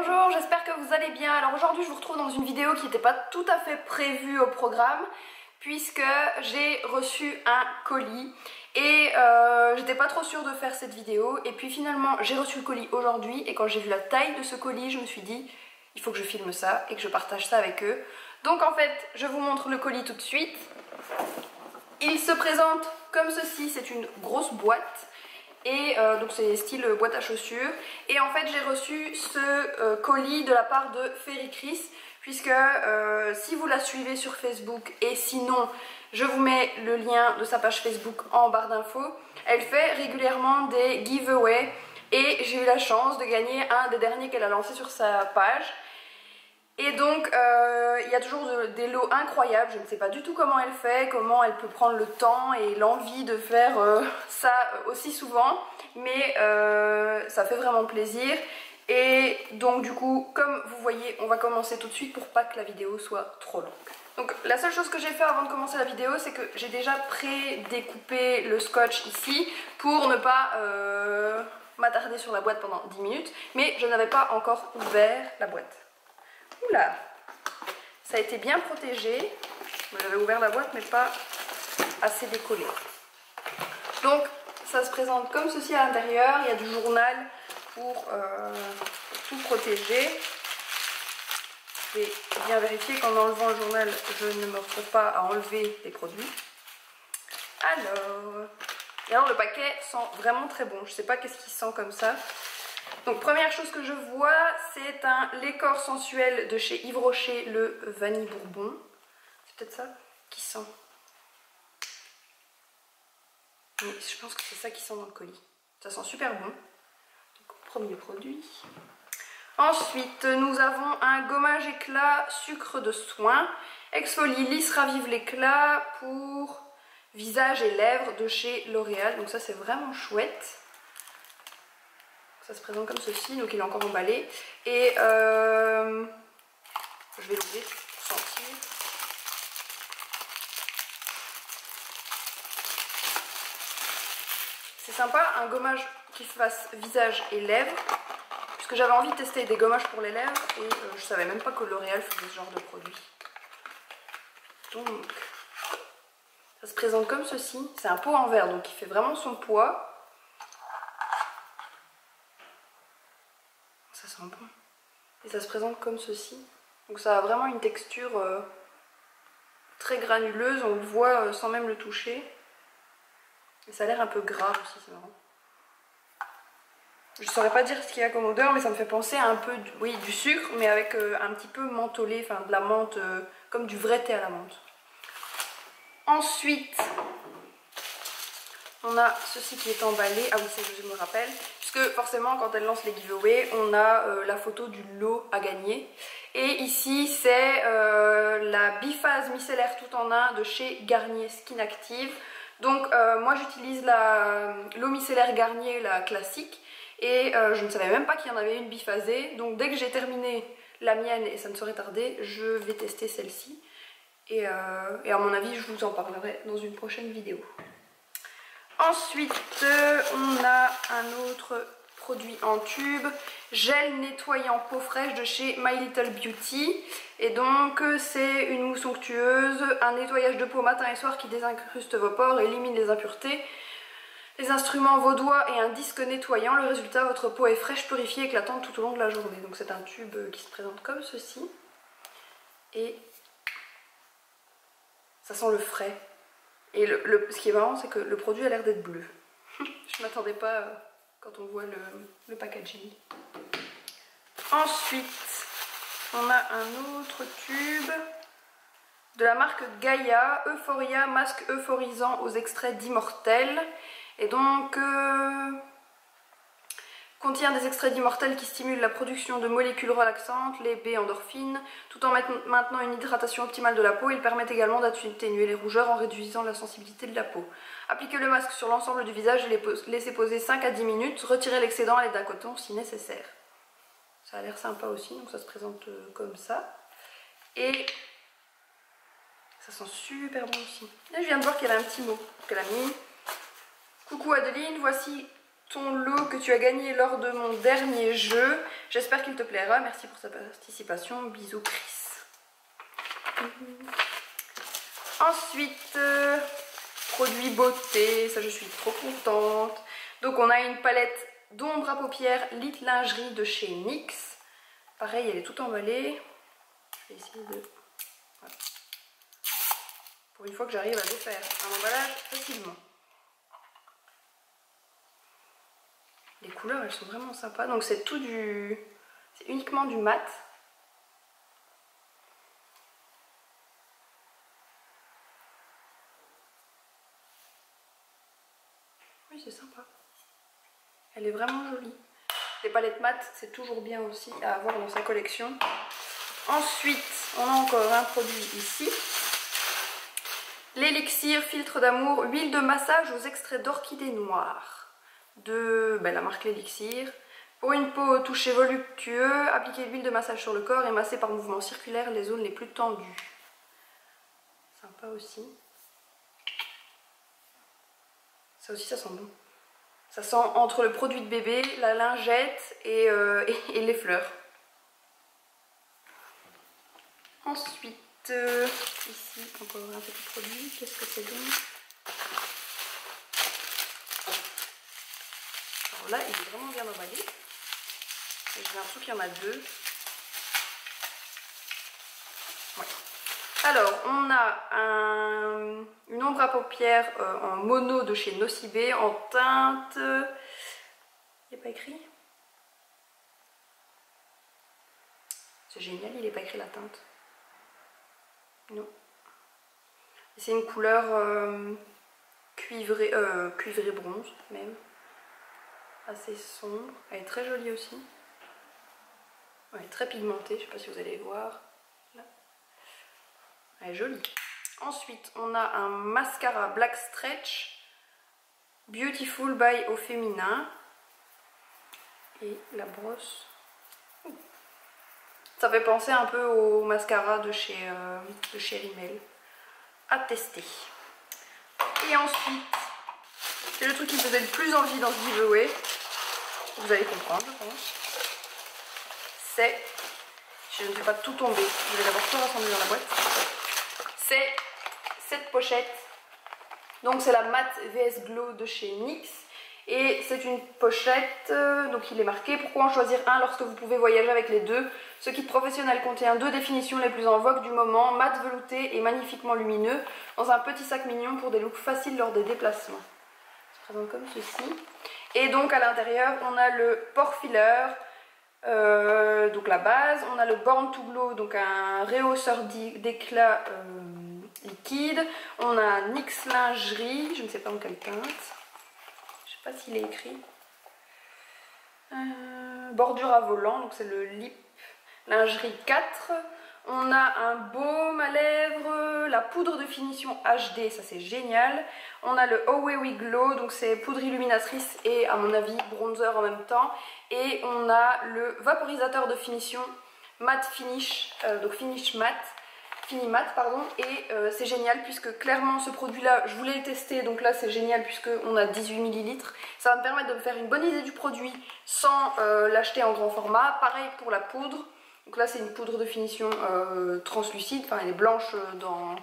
Bonjour, j'espère que vous allez bien. Alors aujourd'hui je vous retrouve dans une vidéo qui n'était pas tout à fait prévue au programme puisque j'ai reçu un colis et j'étais pas trop sûre de faire cette vidéo et puis finalement j'ai reçu le colis aujourd'hui et quand j'ai vu la taille de ce colis je me suis dit il faut que je filme ça et que je partage ça avec eux. Donc en fait je vous montre le colis tout de suite. Il se présente comme ceci, c'est une grosse boîte. Et donc c'est style boîte à chaussures. Et en fait j'ai reçu ce colis de la part de Fairy Chris, puisque si vous la suivez sur Facebook et sinon je vous mets le lien de sa page Facebook en barre d'infos, elle fait régulièrement des giveaways et j'ai eu la chance de gagner un des derniers qu'elle a lancé sur sa page. Et donc il y a toujours des lots incroyables, je ne sais pas du tout comment elle fait, comment elle peut prendre le temps et l'envie de faire ça aussi souvent, mais ça fait vraiment plaisir. Et donc du coup, comme vous voyez, on va commencer tout de suite pour pas que la vidéo soit trop longue. Donc la seule chose que j'ai fait avant de commencer la vidéo, c'est que j'ai déjà pré-découpé le scotch ici pour ne pas m'attarder sur la boîte pendant 10 minutes, mais je n'avais pas encore ouvert la boîte. Oula, ça a été bien protégé. J'avais ouvert la boîte mais pas assez décollé. Donc ça se présente comme ceci à l'intérieur. Il y a du journal pour tout protéger. Je vais bien vérifier qu'en enlevant le journal je ne me retrouve pas à enlever les produits. Alors le paquet sent vraiment très bon. Je sais pas qu'est-ce qu'il sent comme ça. Donc première chose que je vois, c'est un lait corps sensuel de chez Yves Rocher, le vanille bourbon. C'est peut-être ça qui sent. Oui, je pense que c'est ça qui sent dans le colis. Ça sent super bon. Donc, premier produit. Ensuite, nous avons un gommage éclat sucre de soin. Exfolie lisse ravive l'éclat pour visage et lèvres de chez L'Oréal. Donc ça c'est vraiment chouette. Ça se présente comme ceci, donc il est encore emballé. Et je vais l'ouvrir pour sentir. C'est sympa, un gommage qui fasse visage et lèvres, puisque j'avais envie de tester des gommages pour les lèvres et je savais même pas que L'Oréal faisait ce genre de produit. Donc, ça se présente comme ceci. C'est un pot en verre, donc il fait vraiment son poids. Ça sent bon. Et ça se présente comme ceci. Donc ça a vraiment une texture très granuleuse, on le voit sans même le toucher. Et ça a l'air un peu gras aussi, c'est marrant. Je saurais pas dire ce qu'il y a comme odeur, mais ça me fait penser à un peu du sucre, mais avec un petit peu mentholé, enfin de la menthe, comme du vrai thé à la menthe. Ensuite, on a ceci qui est emballé. Ah oui, ça je me rappelle. Puisque forcément, quand elle lance les giveaways, on a la photo du lot à gagner. Et ici, c'est la biphase micellaire tout en un de chez Garnier Skin Active. Donc, moi j'utilise l'eau micellaire Garnier, la classique. Et je ne savais même pas qu'il y en avait une biphasée. Donc, dès que j'ai terminé la mienne, et ça ne saurait tarder, je vais tester celle-ci. Et à mon avis, je vous en parlerai dans une prochaine vidéo. Ensuite, on a un autre produit en tube, gel nettoyant peau fraîche de chez My Little Beauty. Et donc, c'est une mousse onctueuse, un nettoyage de peau matin et soir qui désincruste vos pores et élimine les impuretés. Les instruments, vos doigts et un disque nettoyant. Le résultat, votre peau est fraîche, purifiée, éclatante tout au long de la journée. Donc, c'est un tube qui se présente comme ceci. Et ça sent le frais. Et ce qui est marrant, c'est que le produit a l'air d'être bleu. Je m'attendais pas quand on voit le packaging. Ensuite, on a un autre tube de la marque Gaia, Euphoria, masque euphorisant aux extraits d'Immortel. Et donc, contient des extraits d'Immortel qui stimulent la production de molécules relaxantes, les B-endorphines, tout en maintenant une hydratation optimale de la peau. Il permet également d'atténuer les rougeurs en réduisant la sensibilité de la peau. Appliquez le masque sur l'ensemble du visage et laissez poser 5 à 10 minutes. Retirez l'excédent à l'aide d'un coton si nécessaire. Ça a l'air sympa aussi, donc ça se présente comme ça. Et ça sent super bon aussi. Et je viens de voir qu'il y avait un petit mot qu'elle a mis. Coucou Adeline, voici ton lot que tu as gagné lors de mon dernier jeu. J'espère qu'il te plaira. Merci pour ta participation. Bisous Chris. Ensuite, produits beauté. Ça, je suis trop contente. Donc, on a une palette d'ombre à paupières Lit Lingerie de chez NYX. Pareil, elle est toute emballée. Je vais essayer de... Voilà. Pour une fois que j'arrive à défaire un emballage facilement. Les couleurs, elles sont vraiment sympas. Donc c'est tout du... C'est uniquement du mat. Oui, c'est sympa. Elle est vraiment jolie. Les palettes mat, c'est toujours bien aussi à avoir dans sa collection. Ensuite, on a encore un produit ici. L'élixir filtre d'amour, huile de massage aux extraits d'orchidée noire. De la marque l'élixir. Pour une peau au toucher voluptueux, appliquez l'huile de massage sur le corps et massez par mouvement circulaire les zones les plus tendues. Sympa aussi. Ça aussi, ça sent bon. Ça sent entre le produit de bébé, la lingette et les fleurs. Ensuite, ici, encore un petit produit. Qu'est-ce que c'est donc? Alors là, il est vraiment bien emballé. J'ai l'impression qu'il y en a deux. Ouais. Alors, on a une ombre à paupières en mono de chez Nocibé en teinte... Il n'est pas écrit? C'est génial, il n'est pas écrit la teinte. Non. C'est une couleur cuivrée bronze même. Assez sombre. Elle est très jolie aussi. Elle est très pigmentée, je ne sais pas si vous allez voir. Là. Elle est jolie. Ensuite, on a un mascara Black Stretch Beautiful by Au Féminin. Et la brosse. Ça fait penser un peu au mascara de chez Rimmel. À tester. Et ensuite, c'est le truc qui me faisait le plus envie dans ce giveaway. Vous allez comprendre, je pense. C'est... Je ne fais pas tout tomber. Je vais d'abord tout rassembler dans la boîte. C'est cette pochette. Donc c'est la Matte VS Glow de chez NYX. Et c'est une pochette, donc il est marqué « Pourquoi en choisir un lorsque vous pouvez voyager avec les deux ?» Ce kit professionnel contient 2 définitions les plus en vogue du moment, mat velouté et magnifiquement lumineux, dans un petit sac mignon pour des looks faciles lors des déplacements. Ça se présente comme ceci. Et donc à l'intérieur, on a le pore filler, donc la base. On a le Born to Glow, donc un rehausseur d'éclat liquide. On a NYX Lingerie, je ne sais pas en quelle teinte. Je ne sais pas s'il est écrit. Bordure à volant, donc c'est le Lip Lingerie 4. On a un baume à lèvres, la poudre de finition HD, ça c'est génial. On a le Oh We Glow, donc c'est poudre illuminatrice et à mon avis bronzer en même temps. Et on a le vaporisateur de finition matte finish, donc finish matte. Finimat, pardon, et c'est génial puisque clairement ce produit là je voulais le tester, donc là c'est génial puisque on a 18 ml. Ça va me permettre de me faire une bonne idée du produit sans l'acheter en grand format. Pareil pour la poudre, donc là c'est une poudre de finition translucide, enfin elle est blanche dans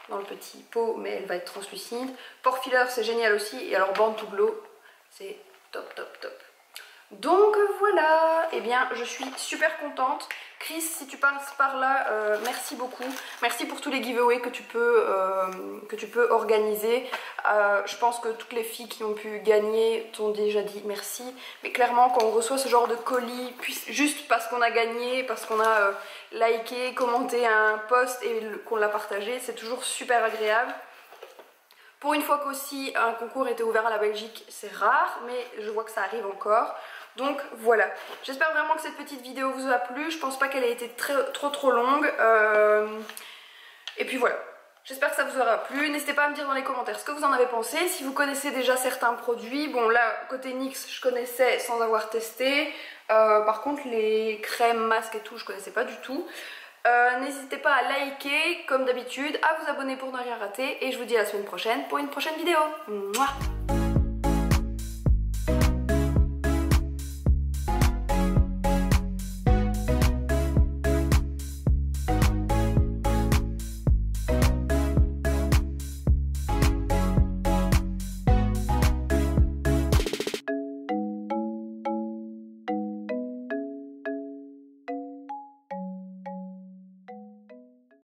le petit pot mais elle va être translucide. Pore filler c'est génial aussi, et alors Born to Glow c'est top top top. Donc voilà, et eh bien je suis super contente. Chris, si tu passes par là, merci beaucoup. Merci pour tous les giveaways que tu peux organiser. Je pense que toutes les filles qui ont pu gagner t'ont déjà dit merci. Mais clairement, quand on reçoit ce genre de colis, juste parce qu'on a gagné, parce qu'on a liké, commenté un post et qu'on l'a partagé, c'est toujours super agréable. Pour une fois qu'aussi un concours était ouvert à la Belgique, c'est rare, mais je vois que ça arrive encore. Donc voilà, j'espère vraiment que cette petite vidéo vous a plu. Je pense pas qu'elle ait été trop longue. Et puis voilà, j'espère que ça vous aura plu. N'hésitez pas à me dire dans les commentaires ce que vous en avez pensé. Si vous connaissez déjà certains produits, bon là côté NYX je connaissais sans avoir testé. Par contre les crèmes, masques et tout je connaissais pas du tout. N'hésitez pas à liker comme d'habitude, à vous abonner pour ne rien rater. Et je vous dis à la semaine prochaine pour une prochaine vidéo. Mouah.